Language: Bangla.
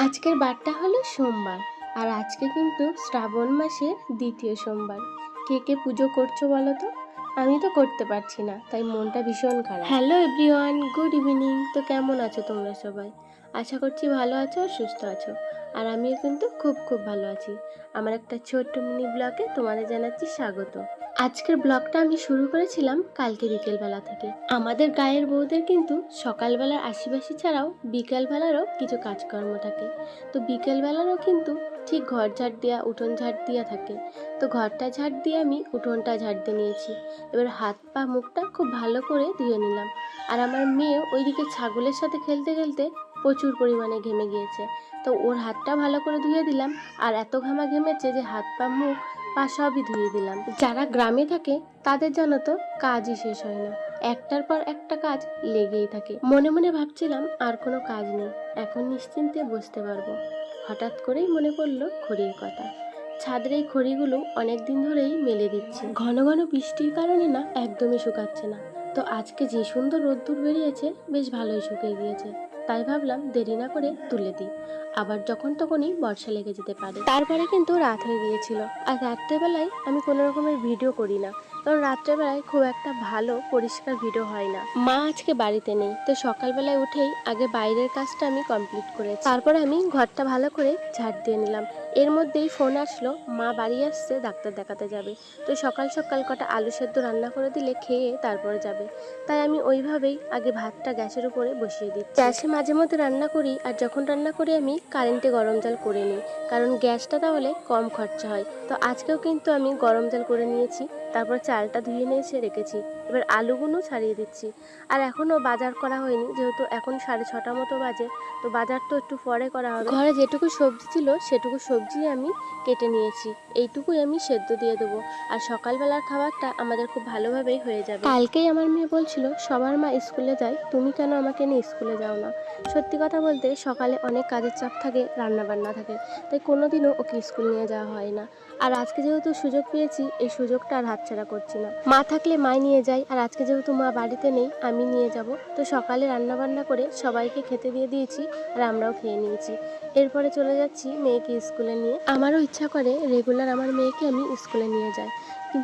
আজকের বারটা হলো সোমবার। আর আজকে কিন্তু শ্রাবণ মাসের দ্বিতীয় সোমবার। কে কে পুজো করছো বলো তো? আমি তো করতে পারছি না, তাই মনটা ভীষণ খারাপ। Hello everyone, good evening. তো কেমন আছো তোমরা সবাই? আশা করছি ভালো আছো আর সুস্থ আছো। আর আমিও কিন্তু খুব খুব ভালো আছি। আমার একটা ছোট্ট মিনি ব্লগে তোমাদের জানাচ্ছি স্বাগত। আজকের ব্লগটা আমি শুরু করেছিলাম কালকে বিকেলবেলা থেকে। আমাদের গায়ের বউদের কিন্তু সকালবেলার আশিবাসি ছাড়াও বিকেলবেলারও কিছু কাজকর্ম থাকে। তো বিকেলবেলারও কিন্তু ঠিক ঘর ঝাড় দেওয়া, উঠোন ঝাড় দেওয়া থাকে। তো ঘরটা ঝাড় দিয়ে আমি উঠোনটা ঝাড় দিয়ে নিয়েছি। এবার হাত পা মুখটা খুব ভালো করে ধুয়ে নিলাম। আর আমার মেয়ে ওইদিকে ছাগলের সাথে খেলতে খেলতে প্রচুর পরিমাণে ঘেমে গিয়েছে। তো ওর হাতটা ভালো করে ধুয়ে দিলাম। আর এত ঘামা ঘেমেছে যে হাত পা মুখ পা সবই ধুয়ে দিলাম। যারা গ্রামে থাকে তাদের জানো তো কাজই শেষ হয় না, একটার পর একটা কাজ লেগেই থাকে। মনে মনে ভাবছিলাম আর কোনো কাজ নেই, এখন নিশ্চিন্তে বসতে পারবো। হঠাৎ করেই মনে পড়লো খড়ির কথা। ছাদের এই খড়িগুলো অনেকদিন ধরেই মেলে দিচ্ছি, ঘন ঘন বৃষ্টির কারণে না একদমই শুকাচ্ছে না। তো আজকে যে সুন্দর রোদ্দুর বেরিয়েছে, বেশ ভালোই শুকিয়ে গিয়েছে। তাই ভাবলাম দেরি না করে তুলে দিই, আবার যখন তখনই বর্ষা লেগে যেতে পারে। তারপরে কিন্তু রাত হয়ে গিয়েছিল। আর রাত্রেবেলায় আমি কোনো রকমের ভিডিও করি না, কারণ রাত্রেবেলায় খুব একটা ভালো পরিষ্কার ভিডিও হয় না। মা আজকে বাড়িতে নেই, তো সকালবেলায় উঠেই আগে বাইরের কাজটা আমি কমপ্লিট করেছি। তারপরে আমি ঘরটা ভালো করে ঝাড় দিয়ে নিলাম। এর মধ্যেই ফোন আসলো, মা বাড়ি আসছে, ডাক্তার দেখাতে যাবে। তো সকাল সকাল কটা আলু সেদ্ধ রান্না করে দিলে খেয়ে তারপরে যাবে। তাই আমি ওইভাবেই আগে ভাতটা গ্যাসের উপরে বসিয়ে দিই। গ্যাসে মাঝে মধ্যে রান্না করি, আর যখন রান্না করি আমি কারেন্টে গরম জল করে নিই, কারণ গ্যাসটা তাহলে কম খরচা হয়। তো আজকেও কিন্তু আমি গরম জল করে নিয়েছি। তারপর চালটা ধুয়ে নিয়ে এসে রেখেছি। এবার আলুগুলো ছাড়িয়ে দিচ্ছি। আর এখনও বাজার করা হয়নি, যেহেতু এখন 6:30 মতো বাজে। তো বাজার তো একটু পরে করা হবে। ঘরে যেটুকু সবজি ছিল সেটুকু সবজি আমি কেটে নিয়েছি, এইটুকুই আমি সেদ্ধ দিয়ে দেবো। আর সকালবেলার খাবারটা আমাদের খুব ভালোভাবেই হয়ে যাবে। কালকেই আমার মেয়ে বলছিল সবার মা স্কুলে যায়, তুমি কেন আমাকে নিয়ে স্কুলে যাও না? সত্যি কথা বলতে সকালে অনেক কাজের চাপ থাকে, রান্না বান্না থাকে, তাই কোনোদিনও ওকে স্কুল নিয়ে যাওয়া হয় না। আর আজকে যেহেতু সুযোগ পেয়েছি, এই সুযোগটা আর হাতছাড়া করছি না। মা থাকলে মাই নিয়ে যায়, আর আজকে যেহেতু মা বাড়িতে নেই, আমি নিয়ে যাব। তো সকালে রান্না বান্না করে সবাইকে খেতে দিয়ে দিয়েছি, আর আমরাও খেয়ে নিয়েছি। এরপরে চলে যাচ্ছি মেয়েকে স্কুলে নিয়ে। আমারও ইচ্ছা করে রেগুলার আমার মেয়েকে আমি স্কুলে নিয়ে যাই, কিন্তু